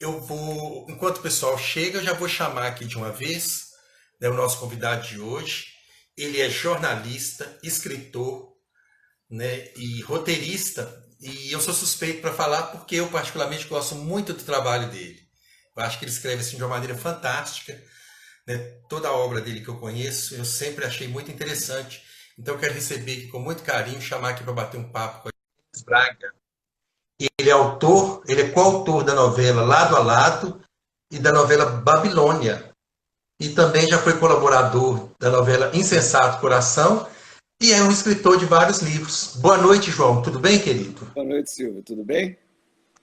Eu vou, enquanto o pessoal chega, eu já vou chamar aqui de uma vez, né, o nosso convidado de hoje. Ele é jornalista, escritor, né, e roteirista, e eu sou suspeito para falar porque eu particularmente gosto muito do trabalho dele. Eu acho que ele escreve assim de uma maneira fantástica, né? Toda a obra dele que eu conheço, eu sempre achei muito interessante. Então eu quero receber aqui com muito carinho, chamar aqui para bater um papo com a Braga. Ele é autor, ele é coautor da novela Lado a Lado e da novela Babilônia. E também já foi colaborador da novela Insensato Coração e é um escritor de vários livros. Boa noite, João. Tudo bem, querido? Boa noite, Silvio. Tudo bem?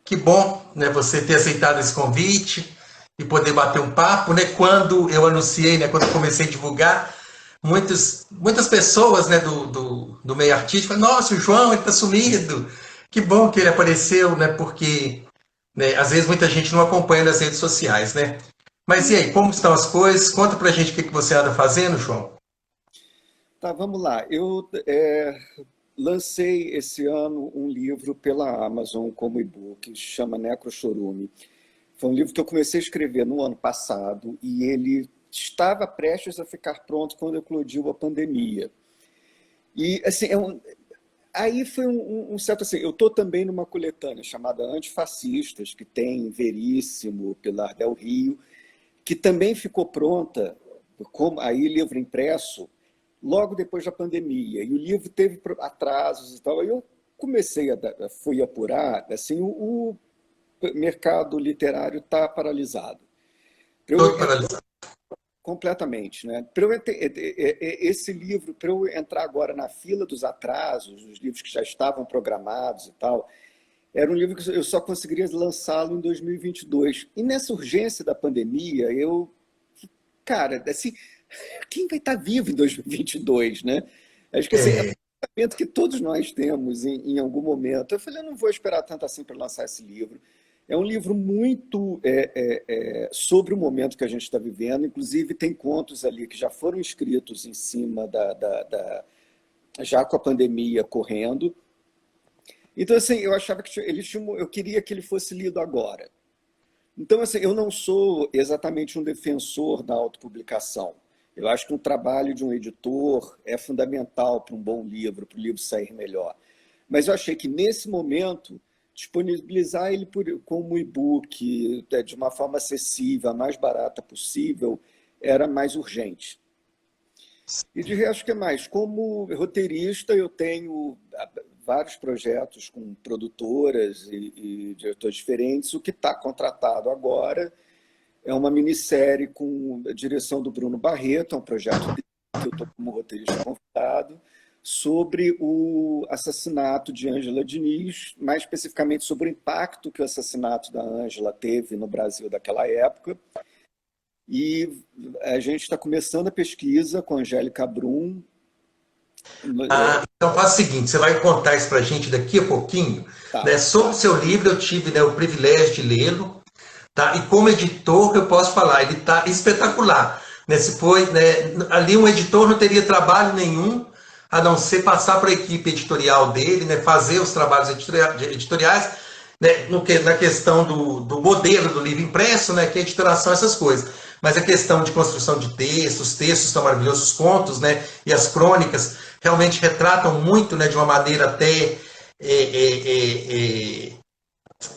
Que bom, né, você ter aceitado esse convite e poder bater um papo, né? Quando eu anunciei, né, quando eu comecei a divulgar, muitas pessoas, né, do meio artístico falaram, nossa, o João, ele está sumido. Que bom que ele apareceu, né? Porque, né, às vezes muita gente não acompanha nas redes sociais, né? Mas e aí, como estão as coisas? Conta pra gente o que você anda fazendo, João. Tá, vamos lá. Eu lancei esse ano um livro pela Amazon como e-book, chama Necrochorume. Foi um livro que eu comecei a escrever no ano passado e ele estava prestes a ficar pronto quando eclodiu a pandemia. E, assim, aí foi um certo assim, eu estou também numa coletânea chamada Antifascistas, que tem Veríssimo, Pilar del Rio, que também ficou pronta, como aí livro impresso, logo depois da pandemia. E o livro teve atrasos e tal. Aí eu fui apurar, assim, o mercado literário está paralisado. Todo paralisado. Completamente, né? Esse livro, para eu entrar agora na fila dos atrasos, os livros que já estavam programados e tal, era um livro que eu só conseguiria lançá-lo em 2022. E nessa urgência da pandemia, cara, assim, quem vai estar vivo em 2022, né? Acho que assim, é um É, pensamento que todos nós temos em algum momento. Eu falei, eu não vou esperar tanto assim para lançar esse livro. É um livro muito sobre o momento que a gente está vivendo. Inclusive, tem contos ali que já foram escritos em cima já com a pandemia correndo. Então, assim, eu achava que eu queria que ele fosse lido agora. Então, assim, eu não sou exatamente um defensor da autopublicação. Eu acho que o trabalho de um editor é fundamental para um bom livro, para o livro sair melhor. Mas eu achei que, nesse momento, disponibilizar ele como e-book, de uma forma acessível, a mais barata possível, era mais urgente. E de resto, o que mais? Como roteirista, eu tenho vários projetos com produtoras e diretores diferentes. O que está contratado agora é uma minissérie com a direção do Bruno Barreto, é um projeto dele, que eu estou como roteirista convidado, sobre o assassinato de Ângela Diniz, mais especificamente sobre o impacto que o assassinato da Ângela teve no Brasil daquela época. E a gente está começando a pesquisa com a Angélica Brum. então faz o seguinte, você vai contar isso pra gente daqui a pouquinho, Tá. né? Sobre o seu livro, eu tive, né, o privilégio de lê-lo, tá? E como editor, eu posso falar, ele está espetacular, né? Se foi, né, ali um editor não teria trabalho nenhum, a não ser passar para a equipe editorial dele, né, fazer os trabalhos editoriais, né, na questão do modelo do livro impresso, né, que é editoração, essas coisas. Mas a questão de construção de textos, os textos são maravilhosos, os contos, né, e as crônicas realmente retratam muito, né, de uma maneira até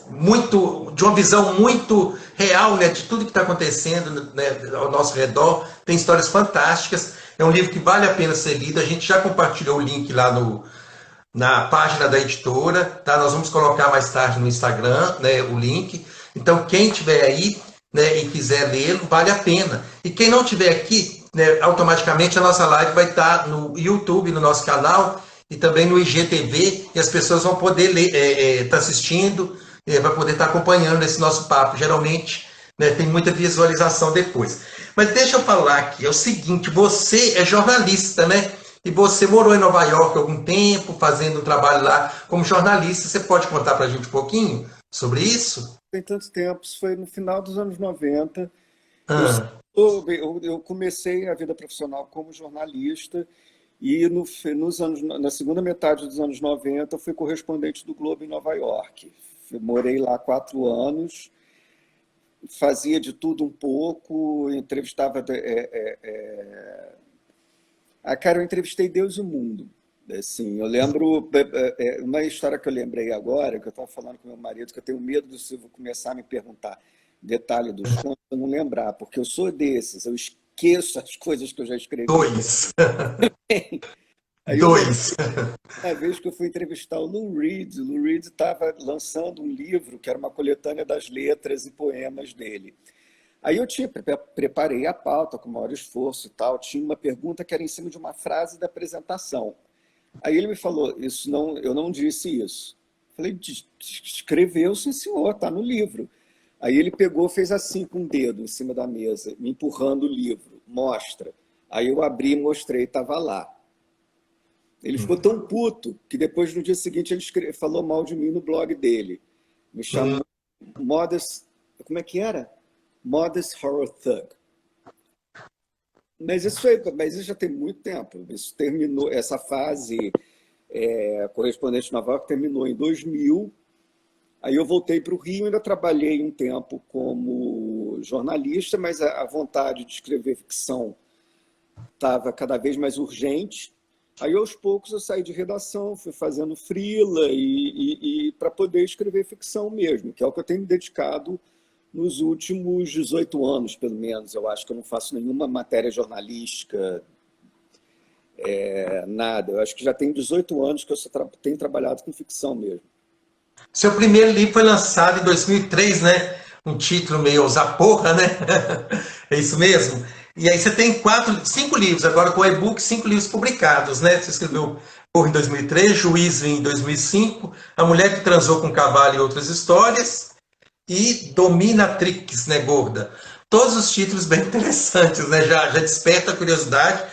muito, de uma visão muito real, né, de tudo que está acontecendo, né, ao nosso redor. Tem histórias fantásticas. É um livro que vale a pena ser lido. A gente já compartilhou o link lá na página da editora, tá? Nós vamos colocar mais tarde no Instagram, né, o link. Então, quem tiver aí, né, e quiser lê-lo, vale a pena. E quem não tiver aqui, né, automaticamente a nossa live vai estar no YouTube, no nosso canal, e também no IGTV, e as pessoas vão poder estar assistindo, vai poder estar acompanhando esse nosso papo. Geralmente, né, tem muita visualização depois. Mas deixa eu falar aqui, é o seguinte, você é jornalista, né? E você morou em Nova York há algum tempo, fazendo um trabalho lá como jornalista. Você pode contar para a gente um pouquinho sobre isso? Tem tanto tempo, isso foi no final dos anos 90. Eu, Ah, eu comecei a vida profissional como jornalista e na segunda metade dos anos 90 eu fui correspondente do Globo em Nova York. Eu morei lá 4 anos. fazia de tudo um pouco, entrevistava... cara, eu entrevistei Deus e o mundo. Assim, eu lembro, uma história que eu lembrei agora, que eu estava falando com meu marido, que eu tenho medo do Silvio começar a me perguntar detalhe dos contos, eu não lembrar, porque eu sou desses, eu esqueço as coisas que eu já escrevi. Dois. Aí eu lembro Dois. uma vez que eu fui entrevistar o Lou Reed estava lançando um livro que era uma coletânea das letras e poemas dele. Aí eu preparei a pauta com o maior esforço e tal, tinha uma pergunta que era em cima de uma frase da apresentação. Aí ele me falou, isso não, eu não disse isso. Falei, escreveu, sim senhor, está no livro. Aí ele pegou, fez assim com o dedo em cima da mesa, me empurrando o livro, mostra. Aí eu abri e mostrei, estava lá. Ele ficou tão puto que depois, no dia seguinte, ele falou mal de mim no blog dele. Me chamou Modest... Como é que era? Modest Horror Thug. Mas isso já tem muito tempo. Isso terminou, essa fase correspondente Nova York terminou em 2000. Aí eu voltei para o Rio, ainda trabalhei um tempo como jornalista, mas a vontade de escrever ficção estava cada vez mais urgente. Aí, aos poucos, eu saí de redação, fui fazendo freela e para poder escrever ficção mesmo, que é o que eu tenho me dedicado nos últimos 18 anos, pelo menos. Eu acho que eu não faço nenhuma matéria jornalística, nada. Eu acho que já tem 18 anos que eu tenho trabalhado com ficção mesmo. Seu primeiro livro foi lançado em 2003, né? Um título meio ousar porra, né? É isso mesmo? E aí você tem 5 livros, agora com e-book, 5 livros publicados, né? Você escreveu Porra em 2003, Juízo em 2005, A Mulher que Transou com o Cavalo e Outras Histórias, e Dominatrix, né, gorda? Todos os títulos bem interessantes, né? Já desperta a curiosidade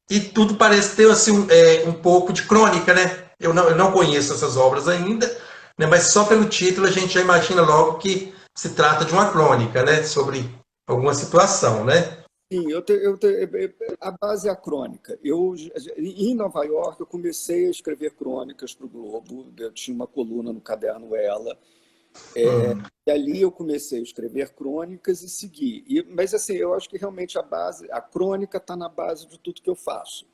e tudo parece ter assim, um pouco de crônica, né? Eu não conheço essas obras ainda, né? Mas só pelo título a gente já imagina logo que se trata de uma crônica, né? Sobre alguma situação, né? Sim, a base é a crônica. Em Nova York, eu comecei a escrever crônicas para o Globo. Eu tinha uma coluna no caderno Ela. E ali eu comecei a escrever crônicas e segui. Mas assim, eu acho que realmente a crônica está na base de tudo que eu faço.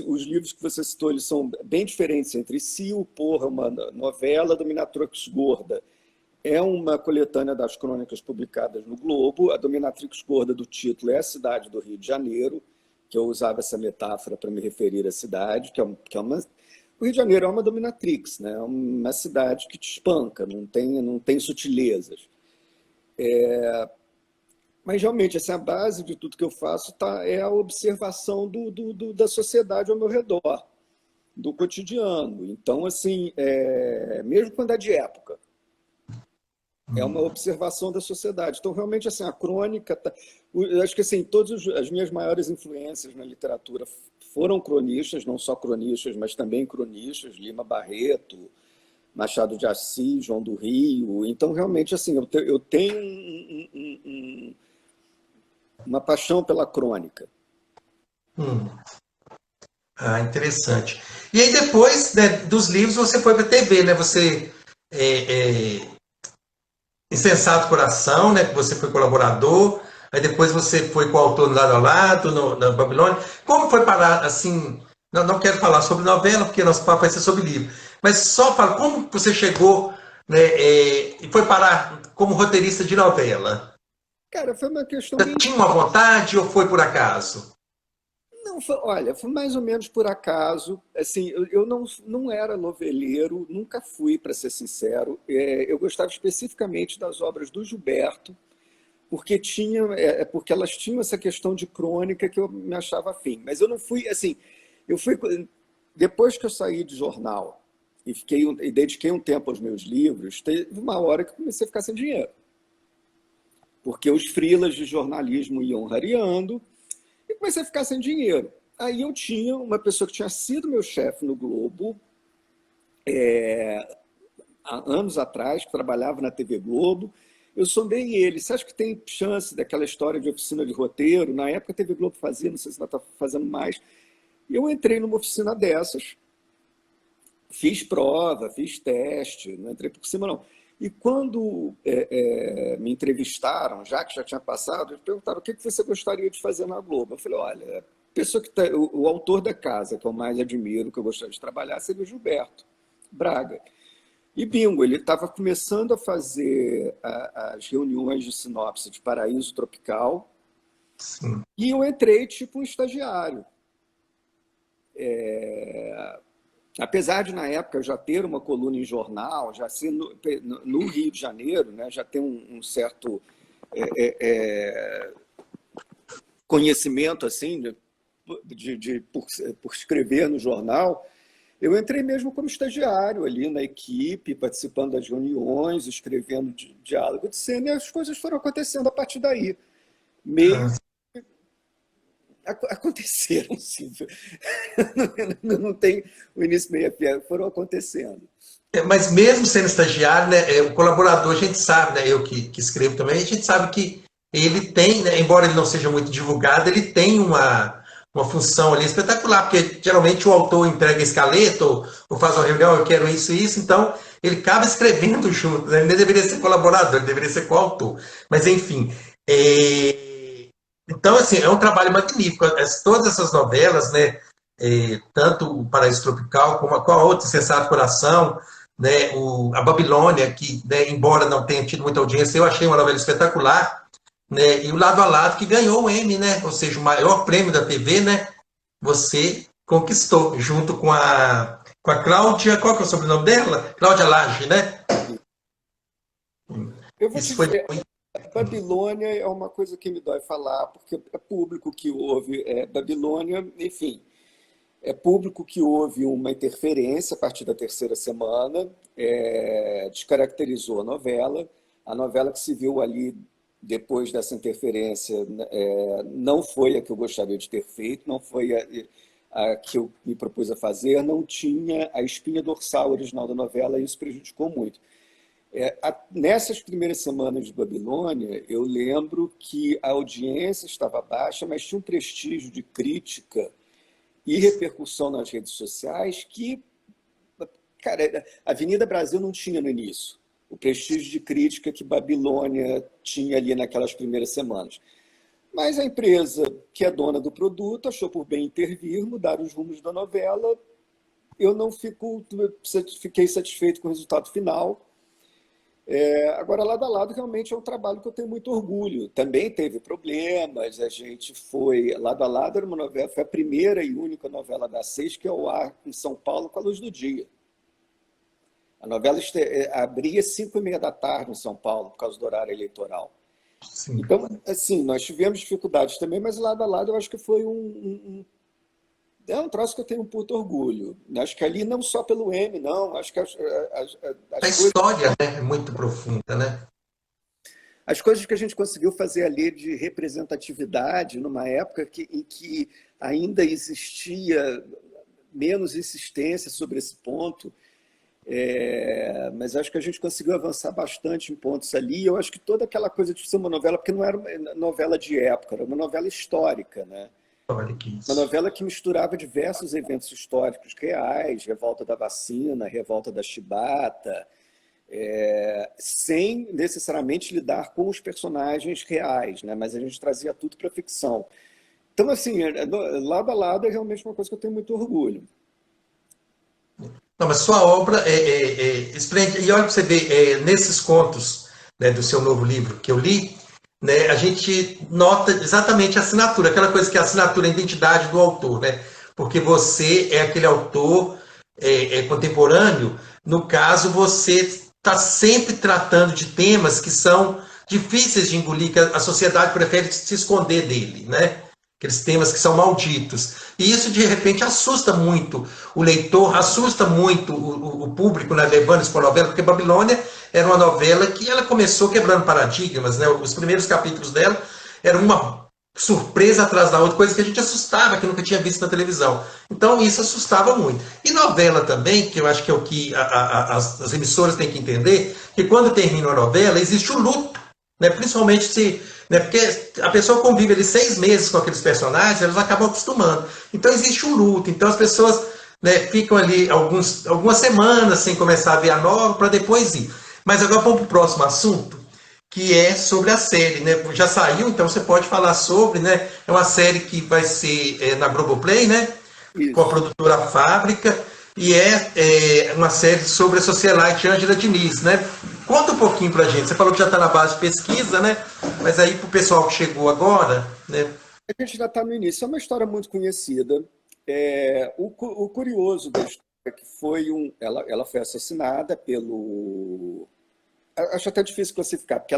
Os livros que você citou, eles são bem diferentes entre si. O Porra, uma novela, Dominatrix Gorda é uma coletânea das crônicas publicadas no Globo. A Dominatrix Gorda do título é a cidade do Rio de Janeiro, que eu usava essa metáfora para me referir à cidade, que é uma... O Rio de Janeiro é uma dominatrix, né? É uma cidade que te espanca, não tem sutilezas. Mas, realmente, assim, a base de tudo que eu faço é a observação da sociedade ao meu redor, do cotidiano. Então, assim, mesmo quando é de época, é uma observação da sociedade. Então, realmente, assim, a crônica... Eu acho que assim, todas as minhas maiores influências na literatura foram cronistas, não só cronistas, mas também cronistas, Lima Barreto, Machado de Assis, João do Rio. Então, realmente, assim, eu tenho uma paixão pela crônica. Interessante. E aí depois, né, dos livros você foi para a TV, né? Você Insensato Coração, né? Que você foi colaborador. Aí depois você foi coautor no Lado a Lado, na Babilônia. Como foi parar, assim... Não quero falar sobre novela, porque nosso papo vai ser sobre livro. Mas só fala, como você chegou, né, e foi parar como roteirista de novela? Cara, foi uma questão Você bem... tinha uma vontade ou foi por acaso? Não, olha, foi mais ou menos por acaso. Assim, eu não era noveleiro, nunca fui, para ser sincero. Eu gostava especificamente das obras do Gilberto, porque elas tinham essa questão de crônica que eu me achava afim. Mas eu não fui, assim, depois que eu saí de jornal e dediquei um tempo aos meus livros, teve uma hora que eu comecei a ficar sem dinheiro. Porque os freelas de jornalismo iam rareando e comecei a ficar sem dinheiro. Aí eu tinha uma pessoa que tinha sido meu chefe no Globo, há anos atrás, que trabalhava na TV Globo. Eu sondei ele. Você acha que tem chance daquela história de oficina de roteiro? Na época a TV Globo fazia, não sei se ela está fazendo mais. E eu entrei numa oficina dessas, fiz prova, fiz teste, não entrei por cima não. E quando me entrevistaram, já que já tinha passado, eles perguntaram o que você gostaria de fazer na Globo. Eu falei, olha, a pessoa que o autor da casa que eu mais admiro, que eu gostaria de trabalhar, seria o Gilberto Braga. E bingo, ele estava começando a fazer as reuniões de sinopse de Paraíso Tropical. Sim. E eu entrei tipo um estagiário. Apesar de, na época, já ter uma coluna em jornal, já ser no Rio de Janeiro, né, já ter um certo conhecimento assim, por escrever no jornal, eu entrei mesmo como estagiário ali na equipe, participando das reuniões, escrevendo diálogo de cena, e as coisas foram acontecendo a partir daí. Meio aconteceram, sim. Não tem o início, meio e fim, foram acontecendo. Mas mesmo sendo estagiário, né, o colaborador, a gente sabe, né, eu que escrevo também, a gente sabe que ele tem, né, embora ele não seja muito divulgado, ele tem uma função ali espetacular, porque geralmente o autor entrega a escaleta ou faz uma reunião, eu quero isso e isso, então ele acaba escrevendo junto, né? Ele nem deveria ser colaborador, ele deveria ser coautor. Mas enfim, então assim, é um trabalho magnífico, todas essas novelas, né, tanto o Paraíso Tropical como a outra, Sensato Coração, né, a Babilônia, que, né, embora não tenha tido muita audiência, eu achei uma novela espetacular, né, e o Lado a Lado, que ganhou o Emmy, né, ou seja, o maior prêmio da TV, né, você conquistou, junto com a Cláudia, qual que é o sobrenome dela? Cláudia Lage, né? Eu vou te dizer, Babilônia é uma coisa que me dói falar, porque é público que ouve Babilônia, enfim, é público que houve uma interferência a partir da terceira semana, descaracterizou a novela que se viu ali depois dessa interferência não foi a que eu gostaria de ter feito, não foi a que eu me propus a fazer, não tinha a espinha dorsal original da novela e isso prejudicou muito. Nessas primeiras semanas de Babilônia, eu lembro que a audiência estava baixa, mas tinha um prestígio de crítica e repercussão nas redes sociais que, cara, a Avenida Brasil não tinha no início. O prestígio de crítica que Babilônia tinha ali naquelas primeiras semanas. Mas a empresa, que é dona do produto, achou por bem intervir, mudar os rumos da novela. Eu não fiquei satisfeito com o resultado final. Agora, Lado a Lado, realmente é um trabalho que eu tenho muito orgulho. Também teve problemas, a gente foi... Lado a Lado era uma novela, foi a primeira e única novela da Seis que é ao ar em São Paulo com a luz do dia. A novela abria às 5h30 da tarde em São Paulo, por causa do horário eleitoral. Sim. Então, assim, nós tivemos dificuldades também, mas Lado a Lado eu acho que foi um troço que eu tenho um puto orgulho. Acho que ali, não só pelo M, não, acho que a história, né, é muito profunda, né? As coisas que a gente conseguiu fazer ali de representatividade numa época em que ainda existia menos insistência sobre esse ponto, mas acho que a gente conseguiu avançar bastante em pontos ali. Eu acho que toda aquela coisa de ser uma novela, porque não era uma novela de época, era uma novela histórica, né? Uma novela que misturava diversos eventos históricos reais, revolta da vacina, revolta da chibata, sem necessariamente lidar com os personagens reais, né? Mas a gente trazia tudo para a ficção. Então, assim, Lado a Lado é realmente uma coisa que eu tenho muito orgulho. Não, mas sua obra é esplêndida. E olha para você ver, nesses contos, né, do seu novo livro que eu li, né, a gente nota exatamente a assinatura, aquela coisa que é a assinatura, a identidade do autor, né? Porque você é aquele autor contemporâneo, no caso, você está sempre tratando de temas que são difíceis de engolir, que a sociedade prefere se esconder dele, né? Aqueles temas que são malditos. E isso, de repente, assusta muito o leitor, assusta muito o público, né, levando isso para a novela, porque Babilônia era uma novela que ela começou quebrando paradigmas, né? Os primeiros capítulos dela eram uma surpresa atrás da outra, coisa que a gente assustava, que nunca tinha visto na televisão. Então, isso assustava muito. E novela também, que eu acho que é o que as emissoras têm que entender, que quando termina uma novela, existe o luto, né? Principalmente se... Né, porque a pessoa convive ali 6 meses com aqueles personagens, elas acabam acostumando. Então existe um luto. Então as pessoas, né, ficam ali algumas semanas sem começar a ver a nova para depois ir. Mas agora vamos para o próximo assunto, que é sobre a série, né? Já saiu, então você pode falar sobre, né? É uma série que vai ser na Globoplay, né? Com a Isso. produtora Fábrica, e uma série sobre a socialite Ângela Diniz, né? Conta um pouquinho pra gente. Você falou que já está na base de pesquisa, né? Mas aí pro pessoal que chegou agora, né? A gente já está no início. É uma história muito conhecida. O curioso da história é que ela foi assassinada pelo... Acho até difícil classificar, porque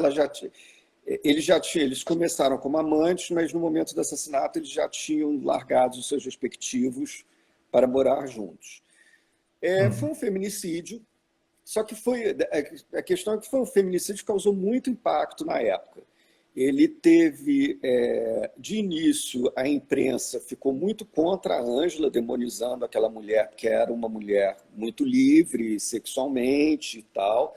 eles começaram como amantes, mas no momento do assassinato eles já tinham largado os seus respectivos para morar juntos. Foi um feminicídio, só que a questão é que foi um feminicídio que causou muito impacto na época. Ele teve, de início, a imprensa ficou muito contra a Ângela, demonizando aquela mulher, que era uma mulher muito livre sexualmente e tal.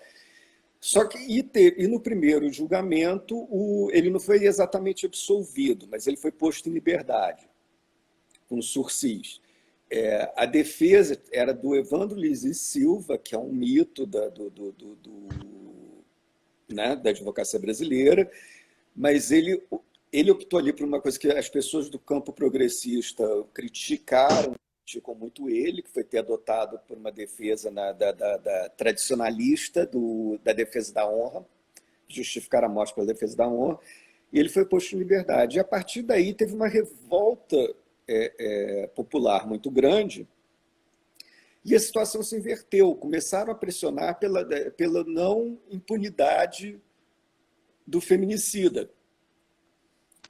Só que, e no primeiro julgamento, ele não foi exatamente absolvido, mas ele foi posto em liberdade, com sursis. A defesa era do Evandro Liz e Silva, que é um mito né, da advocacia brasileira, mas ele optou ali por uma coisa que as pessoas do campo progressista criticam muito ele, que foi ter adotado por uma defesa da tradicionalista da defesa da honra, justificar a morte pela defesa da honra, e ele foi posto em liberdade. E a partir daí teve uma revolta popular muito grande, e a situação se inverteu. Começaram a pressionar pela não impunidade do feminicida.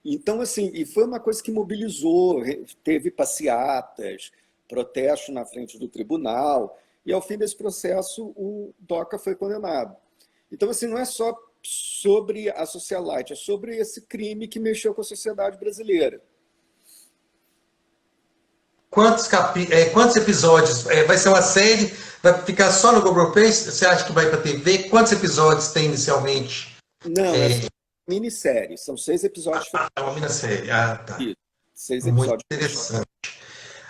Então, assim, e foi uma coisa que mobilizou, teve passeatas, protestos na frente do tribunal, e ao fim desse processo o Doca foi condenado. Então, assim, não é só sobre a socialite, é sobre esse crime que mexeu com a sociedade brasileira. Quantos episódios? Vai ser uma série? Vai ficar só no Globoplay? Você acha que vai para a TV? Quantos episódios tem inicialmente? Não, é uma minissérie. São 6 episódios. É uma minissérie. Ah, tá. Isso, 6 Muito episódios. interessante.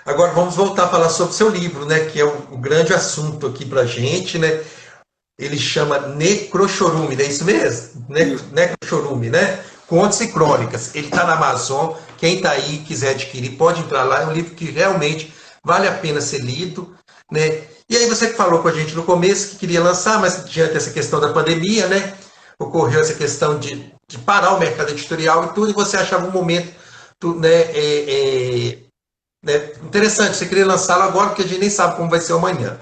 Agora vamos voltar a falar sobre o seu livro, né? Que é o grande assunto aqui para a gente, né? Ele chama Necrochorume, não é isso mesmo? Necrochorume, né? Contos e Crônicas. Ele está na Amazon. Quem está aí quiser adquirir, pode entrar lá. É um livro que realmente vale a pena ser lido, né? E aí você que falou com a gente no começo que queria lançar, mas diante dessa questão da pandemia, né? Ocorreu essa questão de parar o mercado editorial e tudo, e você achava um momento, interessante. Você queria lançá-lo agora, porque a gente nem sabe como vai ser amanhã.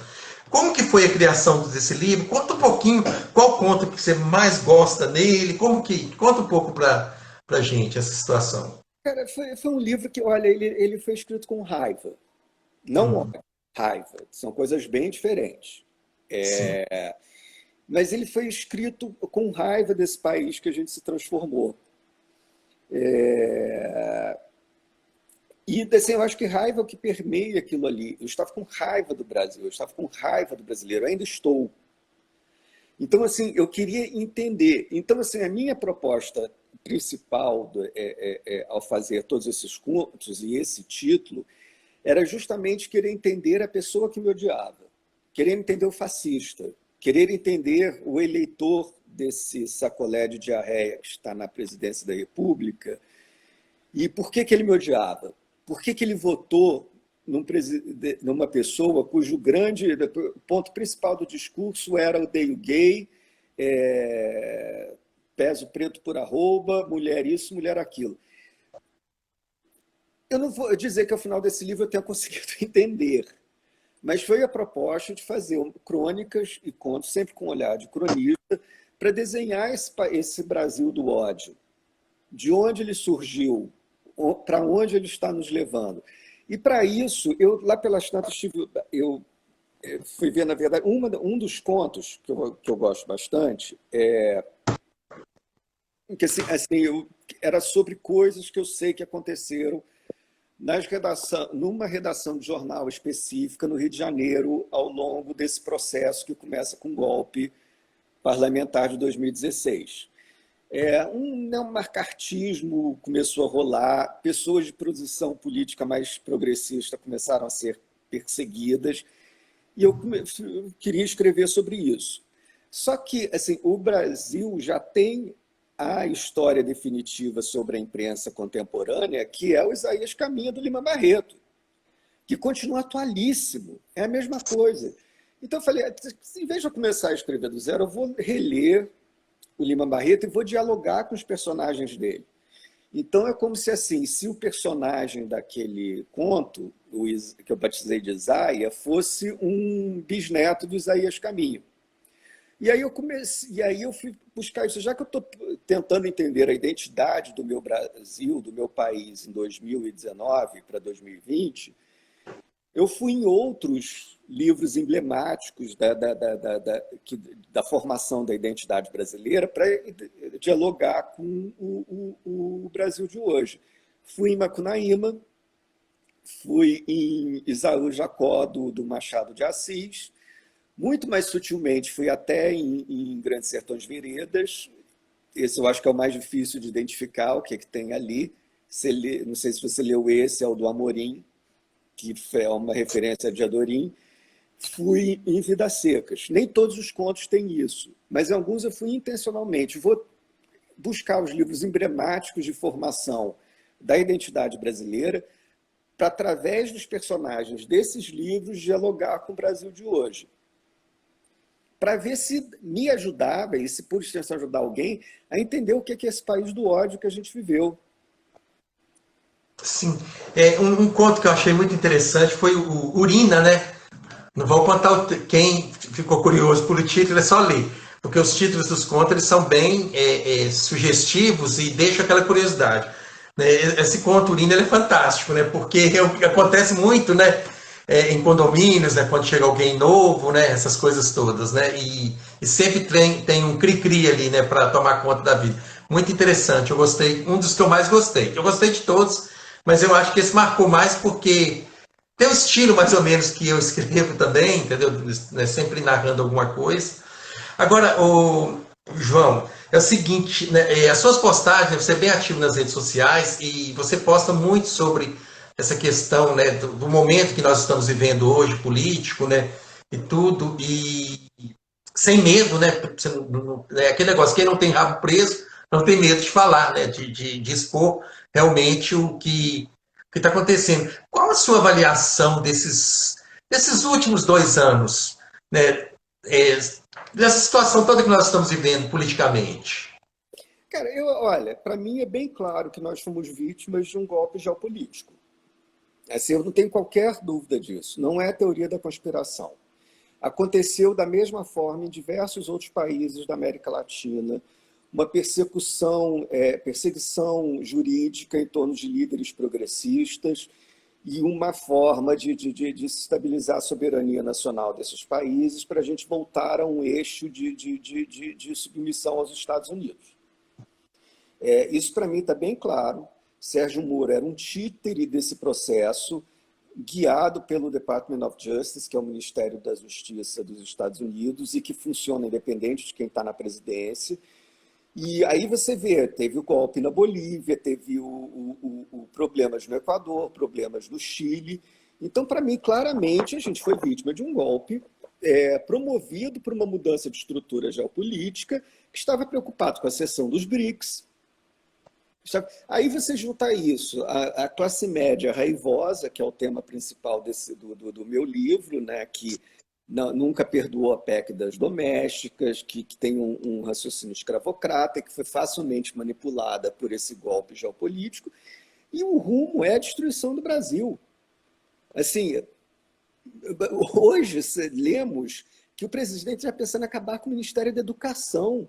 Como que foi a criação desse livro? Conta um pouquinho qual conto que você mais gosta nele. Conta um pouco para a gente essa situação. Cara, foi um livro que, olha, ele foi escrito com raiva. Não ódio, raiva. São coisas bem diferentes. Mas ele foi escrito com raiva desse país que a gente se transformou. E assim, eu acho que raiva é o que permeia aquilo ali. Eu estava com raiva do Brasil, eu estava com raiva do brasileiro, eu ainda estou. Então, assim, eu queria entender. Então, assim, a minha proposta principal ao fazer todos esses contos e esse título era justamente querer entender a pessoa que me odiava, querer entender o fascista, querer entender o eleitor desse sacolé de diarreia que está na presidência da República e por que ele me odiava. Por que ele votou numa pessoa cujo grande ponto principal do discurso era odeio gay, peso preto por arroba, mulher isso, mulher aquilo. Eu não vou dizer que ao final desse livro eu tenha conseguido entender, mas foi a proposta de fazer crônicas e contos, sempre com um olhar de cronista, para desenhar esse Brasil do ódio, de onde ele surgiu, para onde ele está nos levando. E para isso, eu lá pelas tantas eu fui ver, na verdade, um dos contos que eu gosto bastante que era sobre coisas que eu sei que aconteceram numa redação de jornal específica no Rio de Janeiro ao longo desse processo que começa com o golpe parlamentar de 2016. Um macartismo começou a rolar, pessoas de posição política mais progressista começaram a ser perseguidas, e eu queria escrever sobre isso. Só que assim, o Brasil já tem a história definitiva sobre a imprensa contemporânea, que é o Isaías Caminha do Lima Barreto, que continua atualíssimo. É a mesma coisa. Então eu falei, em vez de eu começar a escrever do zero, eu vou reler o Lima Barreto e vou dialogar com os personagens dele. Então é como se assim, se o personagem daquele conto, que eu batizei de Isaías, fosse um bisneto do Isaías Caminho. E aí eu fui buscar isso, já que eu estou tentando entender a identidade do meu Brasil, do meu país em 2019 para 2020, eu fui em outros livros emblemáticos da formação da identidade brasileira para dialogar com o Brasil de hoje. Fui em Macunaíma, fui em Isaú Jacó, do Machado de Assis, muito mais sutilmente fui até em Grandes Sertões Veredas. Esse eu acho que é o mais difícil de identificar, o que é que tem ali. Não sei se você leu esse, é o do Amorim, que é uma referência de Adorim. Fui em Vidas Secas. Nem todos os contos têm isso, mas em alguns eu fui intencionalmente. Vou buscar os livros emblemáticos de formação da identidade brasileira para, através dos personagens desses livros, dialogar com o Brasil de hoje, para ver se me ajudava, e se por extensão ajudar alguém, a entender o que é esse país do ódio que a gente viveu. Sim. Um conto que eu achei muito interessante foi o Urina, né? Não vou contar, quem ficou curioso por o título é só ler, porque os títulos dos contos eles são bem sugestivos e deixam aquela curiosidade. Né? Esse conto Urina ele é fantástico, né? Porque acontece muito, né? Em condomínios, né? Quando chega alguém novo, né? Essas coisas todas, né? E sempre tem um cri-cri ali, né? Para tomar conta da vida. Muito interessante, eu gostei, um dos que eu mais gostei. Eu gostei de todos, mas eu acho que esse marcou mais porque tem um estilo mais ou menos que eu escrevo também, entendeu? Né, sempre narrando alguma coisa. Agora, o João, é o seguinte, né, as suas postagens, né, você é bem ativo nas redes sociais e você posta muito sobre essa questão, né, do momento que nós estamos vivendo hoje, político, né, e tudo, e sem medo, né, aquele negócio, quem não tem rabo preso, não tem medo de falar, né, de expor realmente o que está acontecendo. Qual a sua avaliação desses últimos 2 anos, né, dessa situação toda que nós estamos vivendo politicamente? Cara, olha, para mim é bem claro que nós fomos vítimas de um golpe geopolítico. Assim, eu não tenho qualquer dúvida disso. Não é teoria da conspiração. Aconteceu da mesma forma em diversos outros países da América Latina, uma perseguição jurídica em torno de líderes progressistas e uma forma de estabilizar a soberania nacional desses países para a gente voltar a um eixo de submissão aos Estados Unidos. Isso, para mim, está bem claro. Sérgio Moro era um títere desse processo, guiado pelo Department of Justice, que é o Ministério da Justiça dos Estados Unidos, e que funciona independente de quem está na presidência. E aí você vê, teve o golpe na Bolívia, teve problemas no Equador, problemas no Chile. Então, para mim, claramente, a gente foi vítima de um golpe promovido por uma mudança de estrutura geopolítica que estava preocupado com a seção dos BRICS. Aí você junta isso, a classe média raivosa, que é o tema principal do meu livro, né, que nunca perdoou a PEC das domésticas, que tem um raciocínio escravocrata, que foi facilmente manipulada por esse golpe geopolítico, e o rumo é a destruição do Brasil. Assim, hoje lemos que o presidente já pensando em acabar com o Ministério da Educação,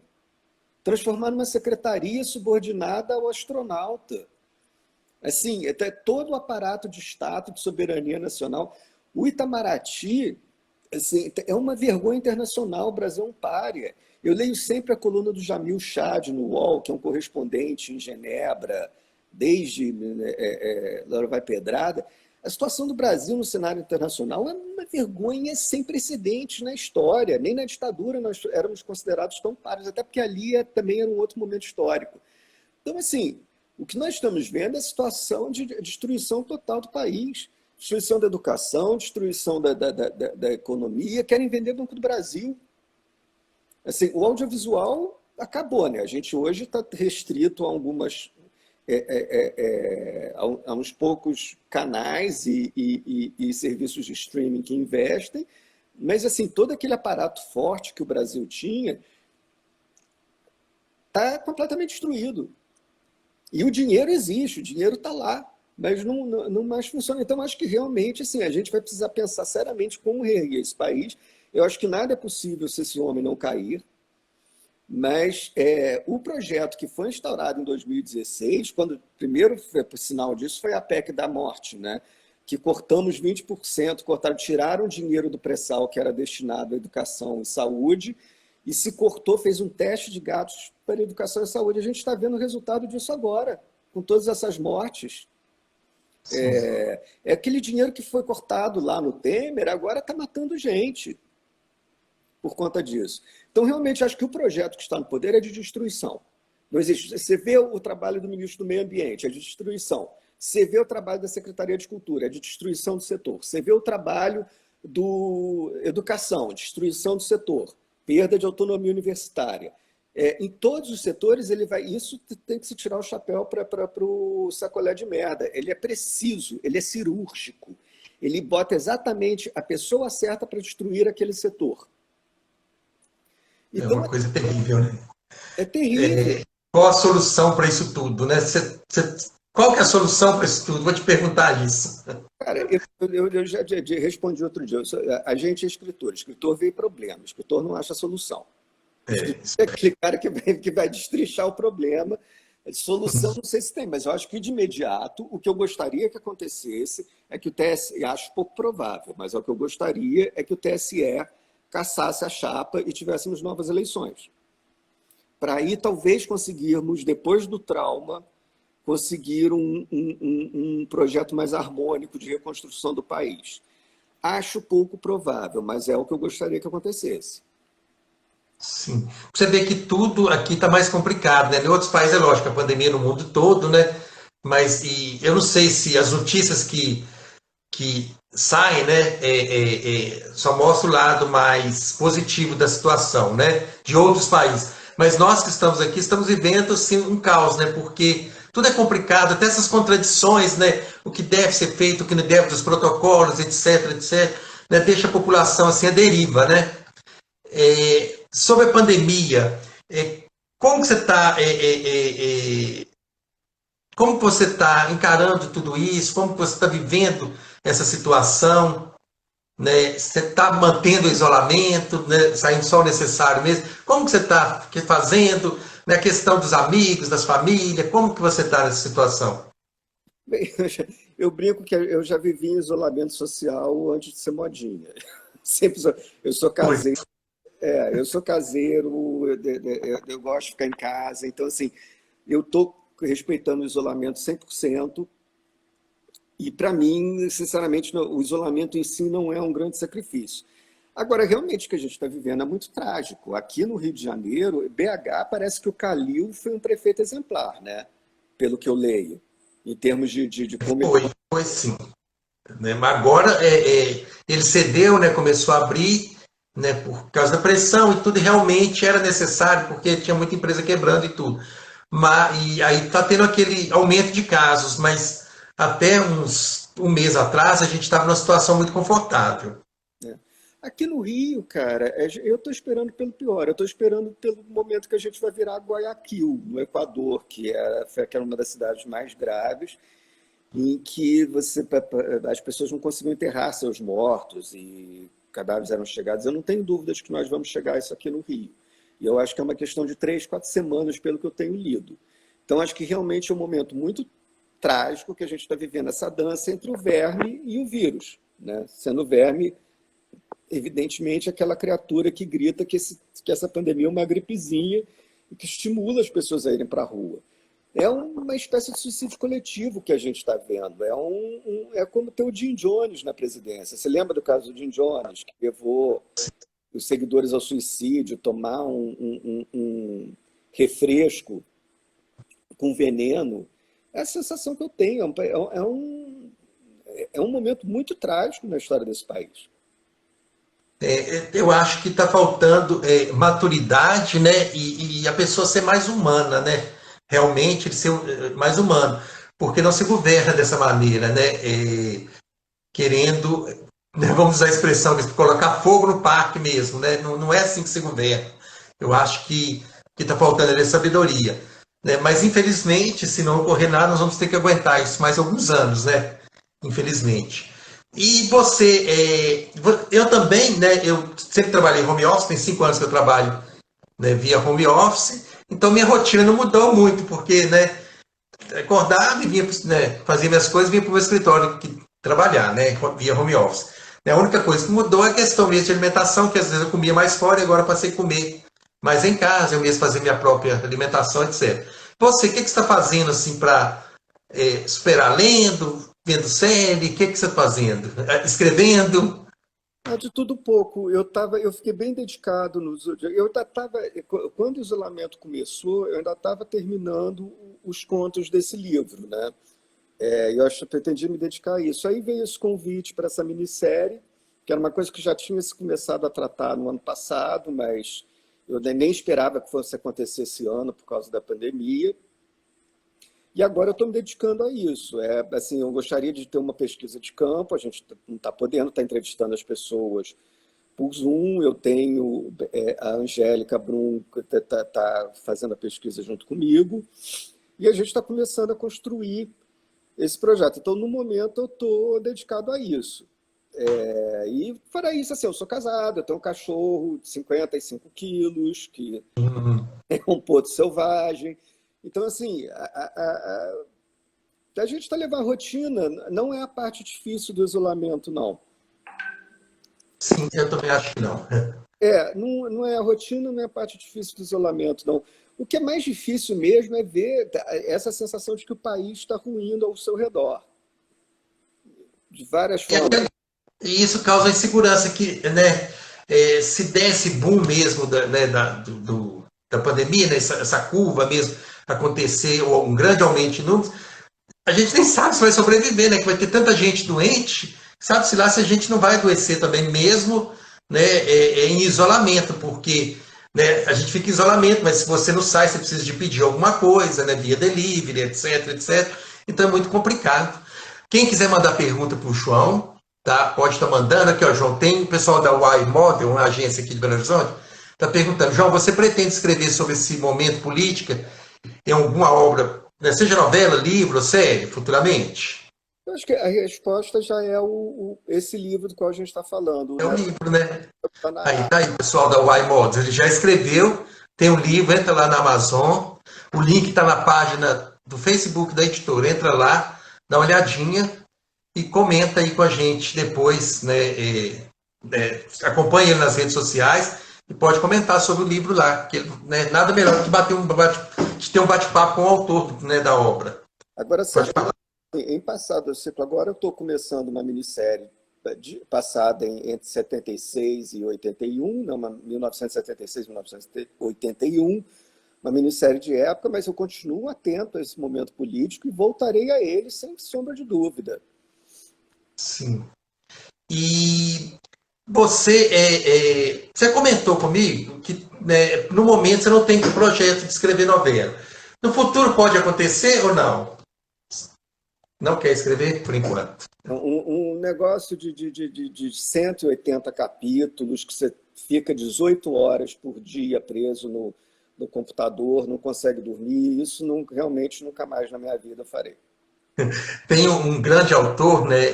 transformar numa secretaria subordinada ao astronauta. Assim, todo o aparato de Estado, de soberania nacional. O Itamaraty, assim, é uma vergonha internacional, o Brasil é um pária. Eu leio sempre a coluna do Jamil Chad no UOL, que é um correspondente em Genebra, desde Laura Vai Pedrada. A situação do Brasil no cenário internacional é uma vergonha sem precedentes na história. Nem na ditadura nós éramos considerados tão párias, até porque ali também era um outro momento histórico. Então, assim, o que nós estamos vendo é a situação de destruição total do país. Destruição da educação, destruição da economia. Querem vender Banco do Brasil. Assim, o audiovisual acabou, né? A gente hoje está restrito a algumas a uns poucos canais e serviços de streaming que investem, mas assim todo aquele aparato forte que o Brasil tinha está completamente destruído. E o dinheiro existe, o dinheiro está lá, mas não mais funciona. Então, acho que realmente assim, a gente vai precisar pensar seriamente como reerguer esse país. Eu acho que nada é possível se esse homem não cair, mas o projeto que foi instaurado em 2016, quando o primeiro sinal disso foi a PEC da morte, né? Que cortamos 20%, tiraram o dinheiro do pré-sal que era destinado à educação e saúde, e se cortou, fez um teste de gastos para educação e saúde. A gente está vendo o resultado disso agora, com todas essas mortes. É aquele dinheiro que foi cortado lá no Temer, agora está matando gente por conta disso. Então, realmente, acho que o projeto que está no poder é de destruição. Não existe. Você vê o trabalho do ministro do Meio Ambiente, é de destruição. Você vê o trabalho da Secretaria de Cultura, é de destruição do setor. Você vê o trabalho do Educação, destruição do setor, perda de autonomia universitária. Em todos os setores, isso tem que se tirar o chapéu para o sacolé de merda. Ele é preciso, ele é cirúrgico. Ele bota exatamente a pessoa certa para destruir aquele setor. É Então, uma coisa terrível, né? é terrível. Qual a solução para isso tudo, né? Qual que é a solução para isso tudo? Vou te perguntar isso. Cara, eu já respondi outro dia. A gente é escritor. Escritor vê problema. Escritor não acha solução. Escritor é aquele cara que vai destrinchar o problema. Solução não sei se tem, mas eu acho que de imediato o que eu gostaria que acontecesse é que o TSE, acho pouco provável, mas o que eu gostaria é que o TSE cassasse a chapa e tivéssemos novas eleições. Para aí talvez conseguirmos, depois do trauma, conseguir um projeto mais harmônico de reconstrução do país. Acho pouco provável, mas é o que eu gostaria que acontecesse. Sim. Você vê que tudo aqui está mais complicado, né? Em outros países, é lógico, a pandemia no mundo todo, né? Mas eu não sei se as notícias que saem, né, só mostram o lado mais positivo da situação, né? De outros países. Mas nós que estamos aqui, estamos vivendo assim, um caos, né? Porque tudo é complicado, até essas contradições, né? O que deve ser feito, o que não deve, dos protocolos, etc, etc, né? Deixa a população assim à deriva, né? Sobre a pandemia, como que você está como que você está encarando tudo isso? Como que você está vivendo essa situação? Né? Você está mantendo o isolamento, né? Saindo só o necessário mesmo? Como que você está fazendo? Né? A questão dos amigos, das famílias, como que você está nessa situação? Bem, eu brinco que eu já vivi em isolamento social antes de ser modinha. Sempre eu sou Oi. caseiro, eu sou caseiro, eu gosto de ficar em casa, então assim, eu estou respeitando o isolamento 100%. E, para mim, sinceramente, o isolamento em si não é um grande sacrifício. Agora, realmente, o que a gente está vivendo é muito trágico. Aqui no Rio de Janeiro, BH, parece que o Calil foi um prefeito exemplar, né? Pelo que eu leio, em termos de como ele... Foi sim. Né? Mas agora ele cedeu, né? Começou a abrir, né? Por causa da pressão e tudo, e realmente era necessário, porque tinha muita empresa quebrando e tudo. E aí está tendo aquele aumento de casos, mas até um mês atrás a gente estava numa situação muito confortável. né? Aqui no Rio, cara, eu estou esperando pelo pior. Eu estou esperando pelo momento que a gente vai virar Guayaquil, no Equador, que era uma das cidades mais graves, em que as pessoas não conseguiam enterrar seus mortos e cadáveres eram chegados. Eu não tenho dúvidas que nós vamos chegar a isso aqui no Rio. E eu acho que é uma questão de 3, 4 semanas, pelo que eu tenho lido. Então, acho que realmente é um momento muito trágico que a gente está vivendo, essa dança entre o verme e o vírus, né? Sendo o verme, evidentemente, aquela criatura que grita que essa pandemia é uma gripezinha e que estimula as pessoas a irem para a rua. É uma espécie de suicídio coletivo que a gente está vendo. É como ter o Jim Jones na presidência. Você lembra do caso do Jim Jones, que levou os seguidores ao suicídio, tomar um refresco com veneno? É a sensação que eu tenho. É um momento muito trágico na história desse país. Eu acho que está faltando maturidade, né? E a pessoa ser mais humana, né? Realmente ele ser mais humano, porque não se governa dessa maneira, né? Querendo, né, vamos usar a expressão, colocar fogo no parque mesmo, né? Não, não é assim que se governa. Eu acho que está faltando ali sabedoria, né? Mas infelizmente, se não ocorrer nada, nós vamos ter que aguentar isso mais alguns anos, né? Infelizmente. E você, eu também, né? Eu sempre trabalhei em home office, tem 5 anos que eu trabalho, né, via home office, então minha rotina não mudou muito, porque, né, acordava e vinha, né, fazia minhas coisas e vinha para o meu escritório trabalhar, né, via home office. A única coisa que mudou é a questão mesmo de alimentação, que às vezes eu comia mais fora e agora passei a comer mais em casa, eu mesmo fazer minha própria alimentação, etc. Você, o que você está fazendo assim para superar? Lendo, vendo série, o que você está fazendo? Escrevendo? De tudo um pouco. Eu fiquei bem dedicado nos. Eu ainda estava, quando o isolamento começou, eu ainda estava terminando os contos desse livro, né? Eu acho que eu pretendia me dedicar a isso. Aí veio esse convite para essa minissérie, que era uma coisa que já tinha se começado a tratar no ano passado, mas eu nem esperava que fosse acontecer esse ano por causa da pandemia. E agora eu estou me dedicando a isso. Assim, eu gostaria de ter uma pesquisa de campo, a gente não está podendo estar entrevistando as pessoas por Zoom. Eu tenho a Angélica Brum, que está fazendo a pesquisa junto comigo, e a gente está começando a construir esse projeto. Então, no momento, eu estou dedicado a isso. E fora isso, assim, eu sou casado, eu tenho um cachorro de 55 quilos, que é um potro selvagem. Então, assim, a gente está levando a rotina, não é a parte difícil do isolamento, não. Sim, eu também acho que não. Não é a rotina, não é a parte difícil do isolamento, não. O que é mais difícil mesmo é ver essa sensação de que o país está ruindo ao seu redor. De várias formas. E isso causa insegurança que, né, se desse boom mesmo da pandemia, né, essa curva mesmo acontecer, ou um grande aumento de números, a gente nem sabe se vai sobreviver, né, que vai ter tanta gente doente, sabe-se lá se a gente não vai adoecer também mesmo, né, em isolamento, porque, né, a gente fica em isolamento, mas se você não sai, você precisa de pedir alguma coisa, né, via delivery, etc, etc. Então é muito complicado. Quem quiser mandar pergunta para o João, tá? Pode estar mandando aqui, ó, João. Tem o pessoal da Y Model, uma agência aqui de Belo Horizonte, está perguntando, João, você pretende escrever sobre esse momento político em alguma obra, né, seja novela, livro ou série, futuramente? Eu acho que a resposta já é esse livro do qual a gente está falando, É o né? livro, né? Tá na Aí, tá aí, o pessoal da Y Model, ele já escreveu, tem um livro, entra lá na Amazon, o link está na página do Facebook da editora, entra lá, dá uma olhadinha e comenta aí com a gente depois, né? Acompanha ele nas redes sociais e pode comentar sobre o livro lá, que, né, nada melhor do que ter um bate-papo com o autor, né, da obra. Agora, Pode falar. em passado ciclo, agora eu estou começando uma minissérie passada entre 76 e 81, não, 1976 e 1981, uma minissérie de época, mas eu continuo atento a esse momento político e voltarei a ele sem sombra de dúvida. Sim. E você comentou comigo que, né, no momento você não tem projeto de escrever novela. No futuro pode acontecer ou não? Não quer escrever por enquanto? Um negócio de 180 capítulos, que você fica 18 horas por dia preso no computador, não consegue dormir, isso realmente nunca mais na minha vida eu farei. Tem um grande autor, né,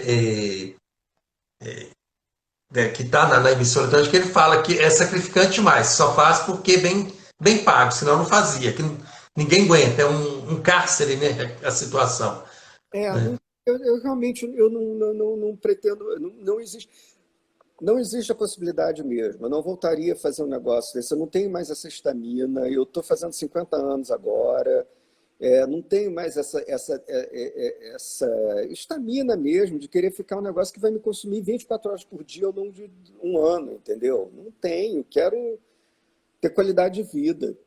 que está na emissora, então, que ele fala que é sacrificante demais, só faz porque é bem pago, senão não fazia, que ninguém aguenta, é um cárcere, né, a situação. Né? Eu realmente não pretendo, não existe a possibilidade mesmo. Eu não voltaria a fazer um negócio desse. Eu não tenho mais essa estamina. Eu estou fazendo 50 anos agora. Não tenho mais essa estamina mesmo de querer ficar um negócio que vai me consumir 24 horas por dia ao longo de um ano, entendeu? Não tenho. Quero ter qualidade de vida.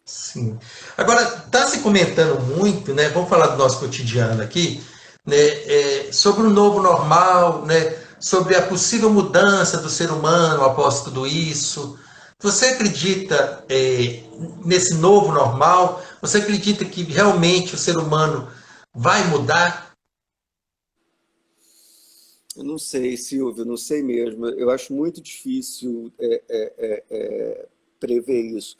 Sim. Agora, está se comentando muito, né? Vamos falar do nosso cotidiano aqui, né? Sobre o novo normal, né? sobre a possível mudança do ser humano após tudo isso. Você acredita nesse novo normal? Você acredita que realmente o ser humano vai mudar? Eu não sei, Silvio, não sei mesmo. Eu acho muito difícil prever isso.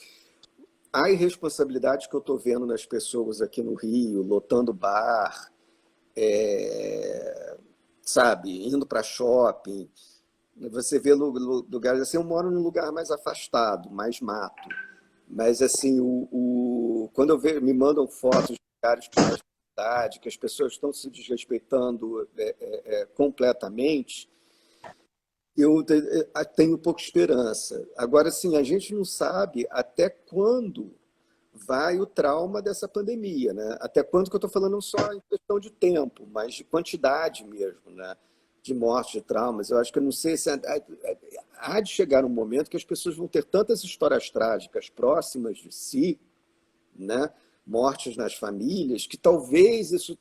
A irresponsabilidade que eu estou vendo nas pessoas aqui no Rio, lotando bar, sabe, indo para shopping. Você vê lugares assim, eu moro num lugar mais afastado, mais mato. Mas assim, quando me mandam fotos de lugares que mais cidade, que as pessoas estão se desrespeitando completamente, eu tenho pouca esperança. Agora, sim, a gente não sabe até quando vai o trauma dessa pandemia, né? Até quando que eu estou falando não só em questão de tempo, mas de quantidade mesmo, né? De mortes, de traumas. Eu acho que eu não sei se há de chegar um momento que as pessoas vão ter tantas histórias trágicas próximas de si, né? Mortes nas famílias, que talvez isso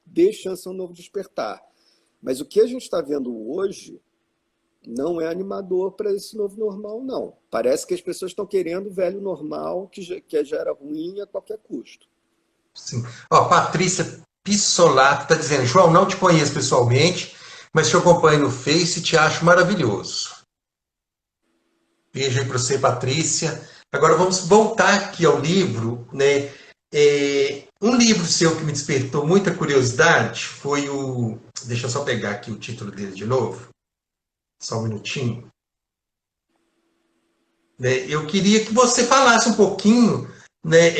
dê chance a um novo despertar. Mas o que a gente está vendo hoje não é animador para esse novo normal, não. Parece que as pessoas estão querendo o velho normal, que já era ruim a qualquer custo. Sim. Ó, Patrícia Pissolato está dizendo, João, não te conheço pessoalmente, mas te acompanho no Face e te acho maravilhoso. Beijo aí para você, Patrícia. Agora vamos voltar aqui ao livro, né? Um livro seu que me despertou muita curiosidade foi o. Deixa eu só pegar aqui o título dele de novo, só um minutinho. Né? Eu queria que você falasse um pouquinho, né,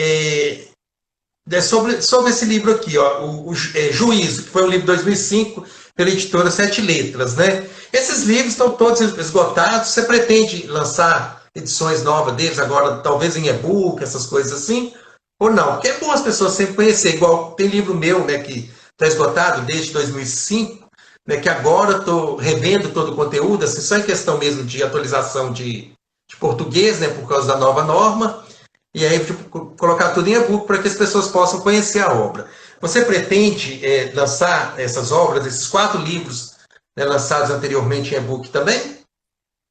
sobre esse livro aqui, ó, Juízo, que foi um livro de 2005 pela editora Sete Letras, né? Esses livros estão todos esgotados. Você pretende lançar edições novas deles agora, talvez em e-book, essas coisas assim? Ou não? Porque é bom as pessoas sempre conhecer. Igual tem livro meu, né, que está esgotado desde 2005, né, que agora estou revendo todo o conteúdo, assim, só em questão mesmo de atualização de português, né, por causa da nova norma. E aí, tipo, colocar tudo em e-book para que as pessoas possam conhecer a obra. Você pretende lançar essas obras, esses 4 livros, né, lançados anteriormente em e-book também?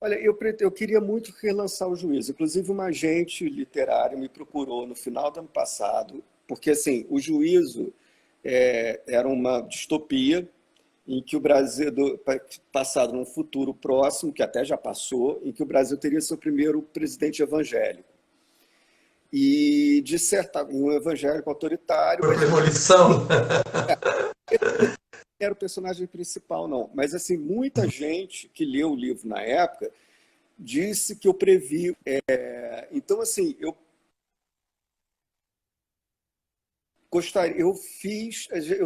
Olha, eu queria muito relançar o Juízo. Inclusive, uma agente literária me procurou no final do ano passado, porque assim, o Juízo era uma distopia em que o Brasil, passado num futuro próximo, que até já passou, em que o Brasil teria seu primeiro presidente evangélico. E, de certa um evangélico autoritário, Foi mas premonição? era o personagem principal, não. Mas, assim, muita gente que leu o livro na época disse que eu previ. Então, assim, eu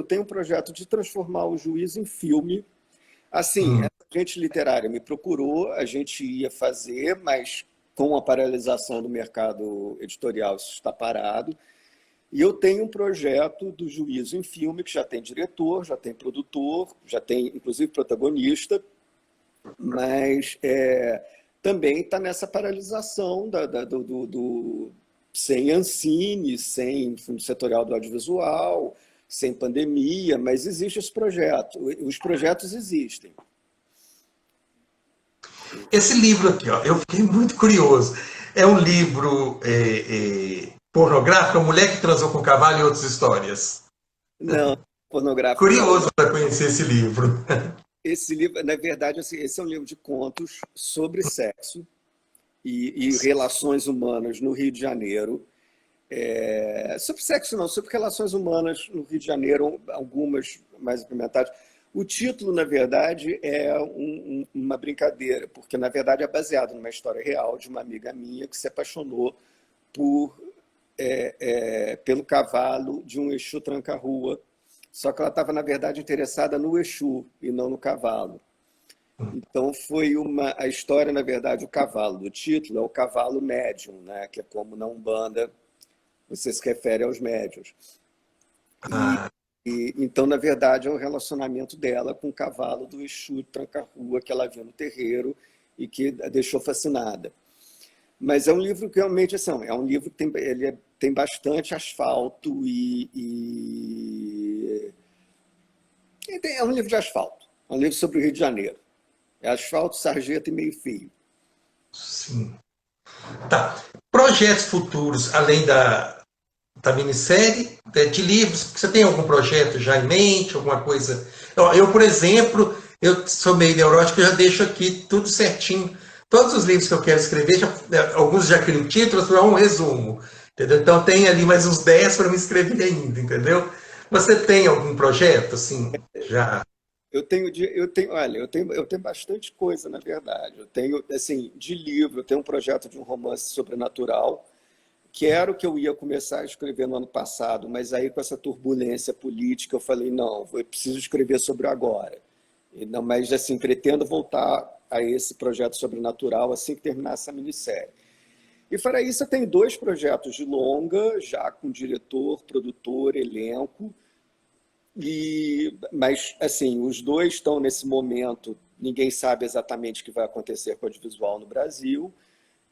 tenho um projeto de transformar o Juízo em filme. Assim, Hum. a gente literária me procurou, a gente ia fazer, mas com a paralisação do mercado editorial isso está parado. E eu tenho um projeto do Juízo em filme que já tem diretor, já tem produtor, já tem inclusive protagonista, mas também está nessa paralisação sem Ancine, sem Fundo Setorial do Audiovisual, sem pandemia, mas existe esse projeto. Os projetos existem. Esse livro aqui, ó, eu fiquei muito curioso. É um livro pornográfico, a mulher que transou com o cavalo e outras histórias. Não, pornográfico não. Curioso para conhecer esse livro. Esse livro, na verdade, assim, esse é um livro de contos sobre sexo e relações humanas no Rio de Janeiro. Sobre sexo não, sobre relações humanas no Rio de Janeiro, algumas mais implementadas. O título, na verdade, é uma brincadeira, porque, na verdade, é baseado numa história real de uma amiga minha que se apaixonou pelo cavalo de um Exu tranca-rua. Só que ela estava, na verdade, interessada no Exu e não no cavalo. Então, a história, na verdade, o cavalo do título é o cavalo médium, né? Que é como na Umbanda você se refere aos médiuns. Ah, Então, na verdade, é o relacionamento dela com o cavalo do Exu tranca-rua que ela viu no terreiro e que a deixou fascinada. Mas é um livro que realmente assim, é um livro que tem bastante asfalto é um livro de asfalto, é um livro sobre o Rio de Janeiro. É asfalto, sarjeta e meio-fio. Sim. Tá. Projetos futuros, além da minissérie, de livros, você tem algum projeto já em mente, alguma coisa? Eu, por exemplo, eu sou meio neurótico, eu já deixo aqui tudo certinho. Todos os livros que eu quero escrever, alguns já criam títulos, é um resumo. Entendeu? Então tem ali mais uns 10 para me escrever ainda, entendeu? Você tem algum projeto, assim, já? Olha, eu tenho bastante coisa, na verdade. Eu tenho, assim, de livro, eu tenho um projeto de um romance sobrenatural, que era o que eu ia começar a escrever no ano passado, mas aí com essa turbulência política eu falei, não, eu preciso escrever sobre o agora. E não, mas assim, pretendo voltar a esse projeto sobrenatural assim que terminar essa minissérie. E fora isso, eu tenho dois projetos de longa, já com diretor, produtor, elenco, mas assim, os dois estão nesse momento, ninguém sabe exatamente o que vai acontecer com o audiovisual no Brasil.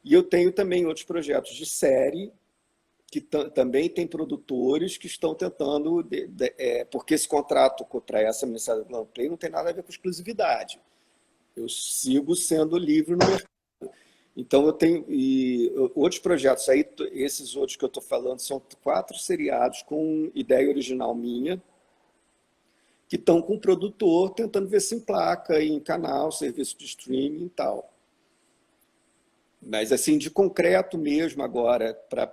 E eu tenho também outros projetos de série, que também tem produtores que estão tentando, porque esse contrato para essa minissérie do Globoplay não tem nada a ver com exclusividade. Eu sigo sendo livre no mercado. Então eu tenho outros projetos aí, esses outros que eu estou falando são 4 seriados com ideia original minha, que estão com o produtor tentando ver se emplaca em canal, serviço de streaming e tal. Mas assim, de concreto mesmo agora, para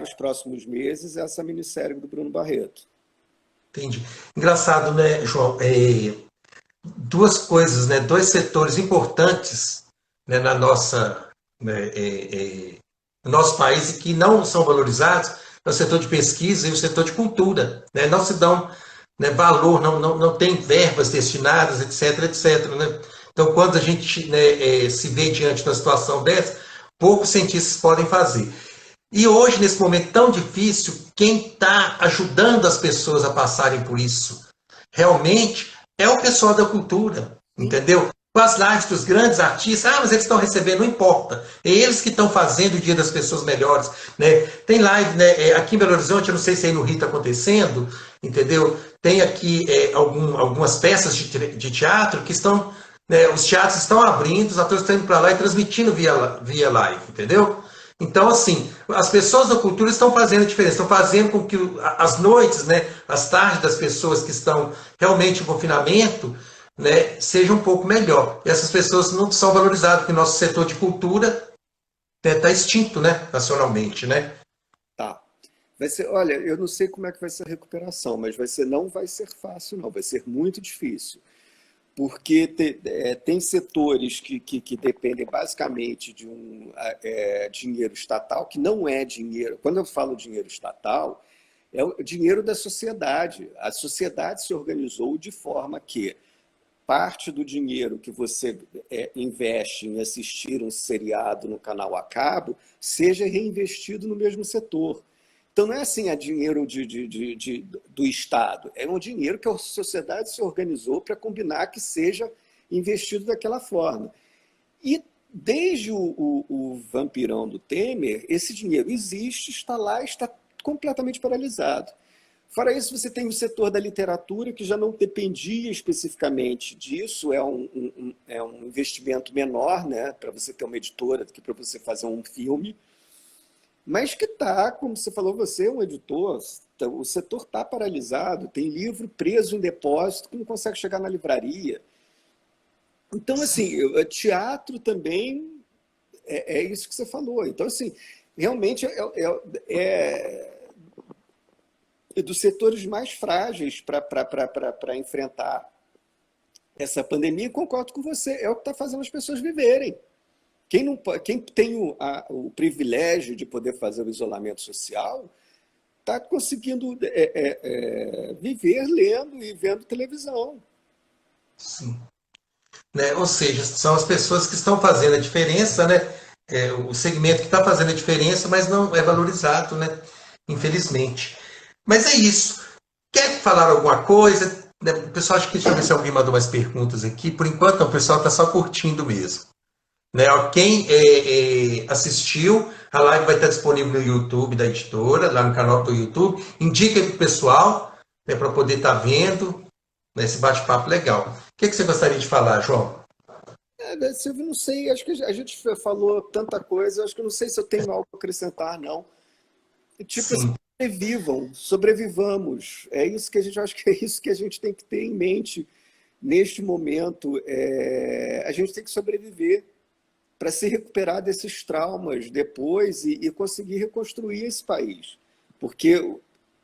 os próximos meses, essa minissérie do Bruno Barreto. Entendi. Engraçado, né, João? Duas coisas, né? Dois setores importantes, né, na nossa, né, no nosso país e que não são valorizados, é o setor de pesquisa e o setor de cultura. Né? Não se dão, né, valor, não tem verbas destinadas, etc, etc. Né? Então, quando a gente, né, se vê diante de uma situação dessa, poucos cientistas podem fazer. E hoje, nesse momento tão difícil, quem está ajudando as pessoas a passarem por isso realmente é o pessoal da cultura, entendeu? Com as lives dos grandes artistas, mas eles estão recebendo, não importa. É eles que estão fazendo o Dia das Pessoas Melhores. Né? Tem live, né, aqui em Belo Horizonte, eu não sei se aí no Rio está acontecendo, entendeu? Tem aqui algumas peças de teatro que estão, né, os teatros estão abrindo, os atores estão indo para lá e transmitindo via live, entendeu? Então, assim, as pessoas da cultura estão fazendo a diferença, estão fazendo com que as noites, né, as tardes das pessoas que estão realmente em confinamento, né, seja um pouco melhor. E essas pessoas não são valorizadas, porque o nosso setor de cultura está extinto, né, nacionalmente, né? Tá. Olha, eu não sei como é que vai ser a recuperação, mas não vai ser fácil, não. Vai ser muito difícil. Porque tem setores que dependem basicamente de dinheiro estatal, que não é dinheiro. Quando eu falo dinheiro estatal, é o dinheiro da sociedade. A sociedade se organizou de forma que parte do dinheiro que você investe em assistir um seriado no canal a cabo seja reinvestido no mesmo setor. Então, não é assim a dinheiro do Estado, é um dinheiro que a sociedade se organizou para combinar que seja investido daquela forma. E desde o vampirão do Temer, esse dinheiro existe, está lá, está completamente paralisado. Fora isso, você tem o setor da literatura, que já não dependia especificamente disso, é um investimento menor, né, para você ter uma editora do que para você fazer um filme. Mas que está, como você falou, você é um editor, o setor está paralisado, tem livro preso em depósito que não consegue chegar na livraria. Então, assim, teatro também é isso que você falou. Então, assim, realmente é dos setores mais frágeis para enfrentar essa pandemia, e concordo com você, é o que está fazendo as pessoas viverem. Quem tem o privilégio de poder fazer o isolamento social está conseguindo viver lendo e vendo televisão. Sim. Né? Ou seja, são as pessoas que estão fazendo a diferença, né? O segmento que está fazendo a diferença, mas não é valorizado, né? Infelizmente. Mas é isso. Quer falar alguma coisa? O pessoal, acho que deixa eu ver se alguém mandou mais perguntas aqui. Por enquanto, não, o pessoal está só curtindo mesmo. Né? Quem assistiu, a live vai estar disponível no YouTube da editora, lá no canal do YouTube. Indica para o pessoal, né, para poder estar vendo, né, esse bate-papo legal. que você gostaria de falar, João? Silvio, não sei, acho que a gente falou tanta coisa, acho que eu não sei se eu tenho algo a acrescentar, não. Tipo assim, Sim, sobrevivamos. É isso que a gente acho que é isso que a gente tem que ter em mente neste momento. A gente tem que sobreviver para se recuperar desses traumas depois e conseguir reconstruir esse país. Porque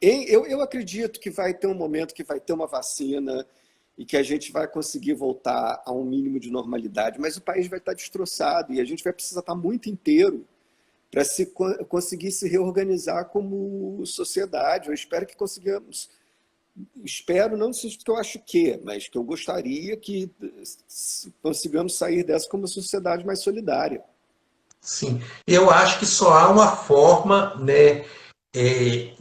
eu acredito que vai ter um momento que vai ter uma vacina e que a gente vai conseguir voltar a um mínimo de normalidade, mas o país vai estar destroçado e a gente vai precisar estar muito inteiro para conseguir se reorganizar como sociedade. Eu espero que consigamos. Espero, não sei que eu acho que, mas que eu gostaria que consigamos sair dessa como uma sociedade mais solidária. sim. Eu acho que só há uma forma, né,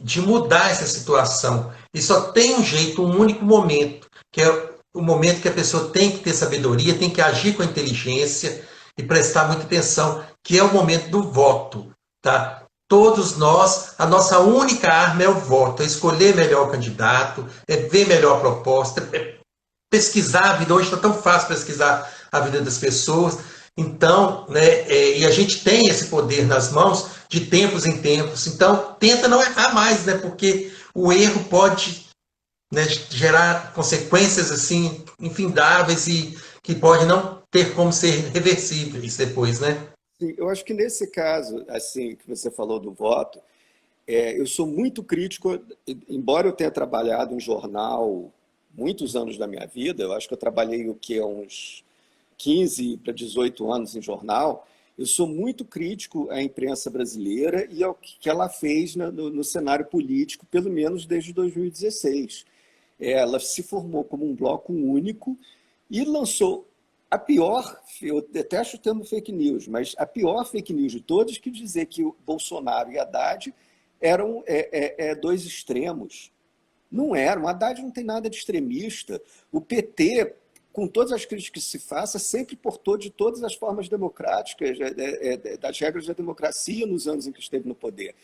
de mudar essa situação. E só tem um jeito, um único momento, que é o momento que a pessoa tem que ter sabedoria, tem que agir com inteligência e prestar muita atenção, que é o momento do voto, tá? Todos nós, a nossa única arma é o voto, é escolher melhor o candidato, é ver melhor a proposta, é pesquisar a vida. Hoje está tão fácil pesquisar a vida das pessoas. Então, né, e a gente tem esse poder nas mãos de tempos em tempos. Então, tenta não errar mais, né, porque o erro pode, né, gerar consequências assim infindáveis e que pode não ter como ser reversíveis depois, né? Sim, eu acho que nesse caso, assim, que você falou do voto, eu sou muito crítico, embora eu tenha trabalhado em jornal muitos anos da minha vida, eu acho que eu trabalhei o que uns 15 para 18 anos em jornal, eu sou muito crítico à imprensa brasileira e ao que ela fez no cenário político, pelo menos desde 2016. Ela se formou como um bloco único e lançou a pior, eu detesto o termo fake news, mas a pior fake news de todos, que dizer que o Bolsonaro e Haddad eram dois extremos. Não eram. O Haddad não tem nada de extremista. O PT, com todas as críticas que se faça, sempre portou de todas as formas democráticas, das regras da democracia nos anos em que esteve no poder.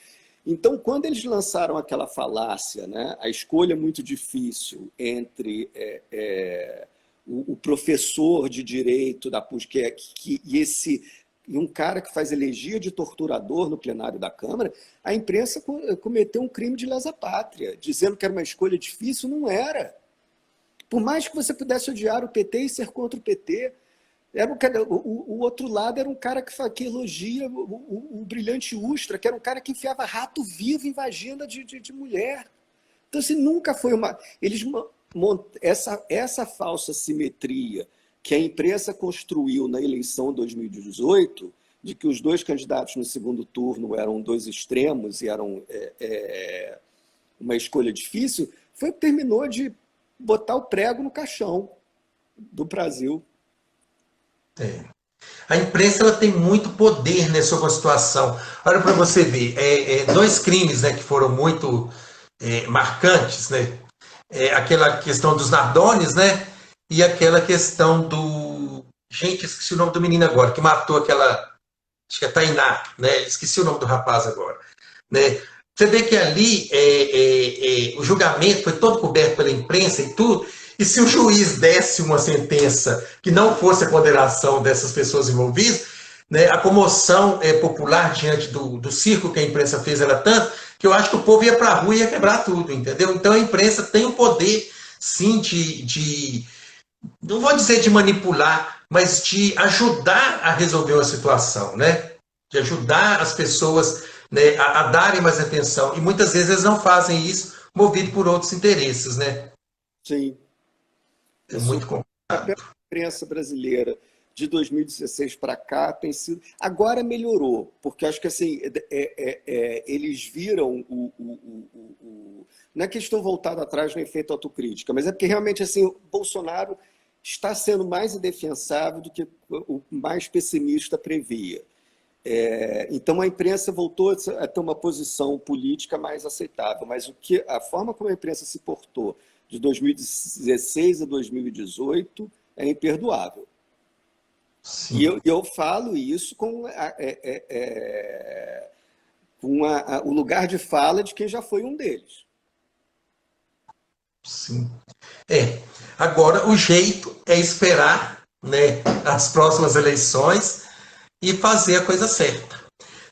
Então, quando eles lançaram aquela falácia, né, a escolha muito difícil entre o professor de direito da PUC e um cara que faz elegia de torturador no plenário da Câmara, a imprensa cometeu um crime de lesa-pátria, dizendo que era uma escolha difícil. Não era. Por mais que você pudesse odiar o PT e ser contra o PT, o outro lado era um cara que elogia o brilhante Ustra, que era um cara que enfiava rato vivo em vagina de mulher. Então, assim, nunca foi uma... Essa falsa simetria que a imprensa construiu na eleição de 2018, de que os dois candidatos no segundo turno eram dois extremos e eram uma escolha difícil, foi o que terminou de botar o prego no caixão do Brasil. É. A imprensa ela tem muito poder, né, sobre a situação. Olha para você ver, dois crimes, né, que foram muito marcantes, né? Aquela questão dos Nardones, né? E aquela questão do. Gente, esqueci o nome do menino agora, que matou aquela. Acho que é Tainá, né? Esqueci o nome do rapaz agora. Né? Você vê que ali o julgamento foi todo coberto pela imprensa e tudo, e se o juiz desse uma sentença que não fosse a condenação dessas pessoas envolvidas, né, a comoção popular diante do circo que a imprensa fez era tanto que eu acho que o povo ia para a rua e ia quebrar tudo, entendeu? Então a imprensa tem o poder, sim, não vou dizer de manipular, mas de ajudar a resolver uma situação, né? De ajudar as pessoas, né, a darem mais atenção. E muitas vezes eles não fazem isso movido por outros interesses, né? Sim. É Isso, muito o papel complicado. da imprensa brasileira de 2016 para cá tem sido. Agora melhorou, porque acho que assim, eles viram não é que estão voltados atrás no efeito autocrítica, mas é porque realmente assim, o Bolsonaro está sendo mais indefensável do que o mais pessimista previa. Então a imprensa voltou a ter uma posição política mais aceitável, mas a forma como a imprensa se portou de 2016 a 2018 é imperdoável. E Sim. eu falo isso com o lugar de fala de quem já foi um deles. Sim. Agora, o jeito é esperar, né, as próximas eleições e fazer a coisa certa.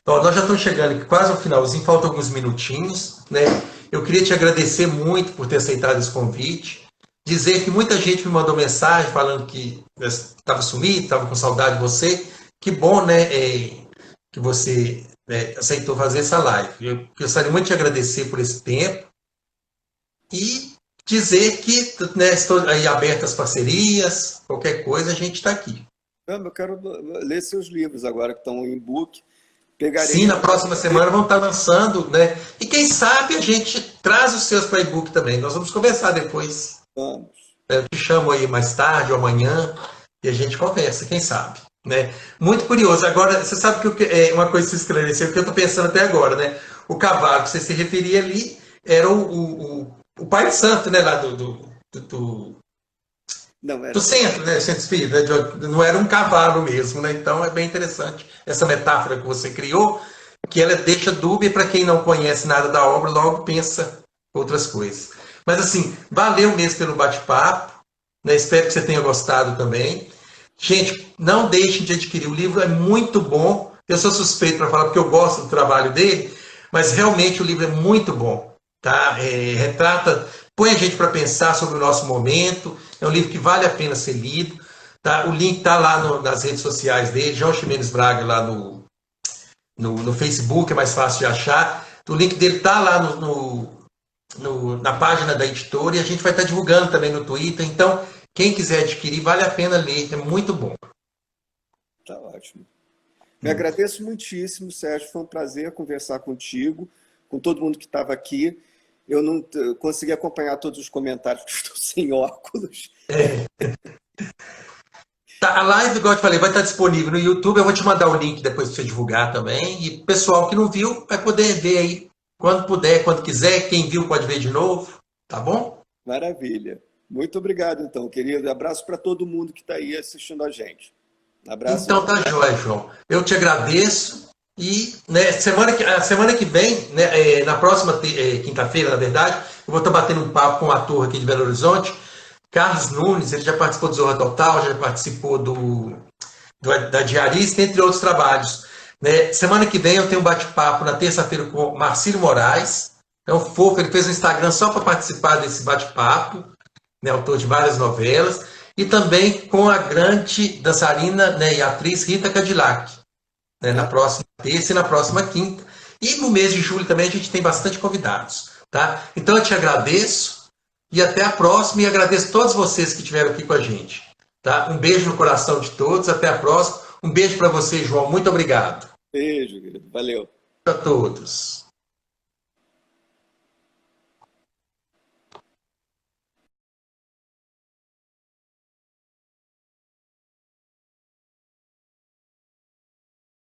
Então, nós já estamos chegando aqui quase ao finalzinho, faltam alguns minutinhos, né? Eu queria te agradecer muito por ter aceitado esse convite, dizer que muita gente me mandou mensagem falando que estava sumido, estava com saudade de você. Que bom, né, que você aceitou fazer essa live. Eu gostaria muito de te agradecer por esse tempo e dizer que, né, estou aí aberto às parcerias, qualquer coisa a gente está aqui. Eu quero ler seus livros agora que estão em book. Sim, Pegarei. na próxima semana vão estar lançando, né? E quem sabe a gente traz os seus para e-book também. Nós vamos conversar depois. Vamos. Eu te chamo aí mais tarde ou amanhã e a gente conversa, quem sabe, né? Muito curioso. Agora, você sabe que uma coisa que se esclareceu, que eu estou pensando até agora, né? O cavalo que você se referia ali era o Pai Santo, né? Lá Não, era do centro, né? Centro Espírita, né? Não era um cavalo mesmo, né? Então é bem interessante essa metáfora que você criou, que ela deixa dúvida para quem não conhece nada da obra, logo pensa outras coisas. Mas assim, valeu mesmo pelo bate-papo, né? Espero que você tenha gostado também. Gente, não deixem de adquirir o livro, é muito bom. Eu sou suspeito para falar porque eu gosto do trabalho dele, mas realmente o livro é muito bom, tá? Retrata, põe a gente para pensar sobre o nosso momento. É um livro que vale a pena ser lido. Tá? O link está lá nas redes sociais dele, João Ximenes Braga, lá no Facebook, é mais fácil de achar. O link dele está lá na página da editora e a gente vai estar divulgando também no Twitter. Então, quem quiser adquirir, vale a pena ler, é muito bom. Tá ótimo. Me agradeço muitíssimo, Sérgio. Foi um prazer conversar contigo, com todo mundo que estava aqui. Eu não consegui acompanhar todos os comentários, porque estou sem óculos. Tá, a live, igual eu te falei, vai estar disponível no YouTube. Eu vou te mandar o link depois para você divulgar também. E o pessoal que não viu vai poder ver aí quando puder, quando quiser. Quem viu pode ver de novo, tá bom? Maravilha. Muito obrigado, então, querido. Abraço para todo mundo que está aí assistindo a gente. Abraço. Então tá jóia, João. Eu te agradeço. E né, a semana que vem, né, na próxima quinta-feira, na verdade, eu vou estar batendo um papo com um ator aqui de Belo Horizonte, Carlos Nunes. Ele já participou do Zorra Total, já participou da Diarista, entre outros trabalhos. Né? Semana que vem eu tenho um bate-papo na terça-feira com o Marcílio Moraes. É um fofo, ele fez um Instagram só para participar desse bate-papo, né, autor de várias novelas. E também com a grande dançarina, né, e atriz Rita Cadillac, né, na próxima terça e na próxima quinta. E no mês de julho também a gente tem bastante convidados. Tá? Então eu te agradeço e até a próxima. E agradeço a todos vocês que estiveram aqui com a gente. Tá? Um beijo no coração de todos. Até a próxima. Um beijo para você, João. Muito obrigado. Beijo, querido. Valeu. A todos.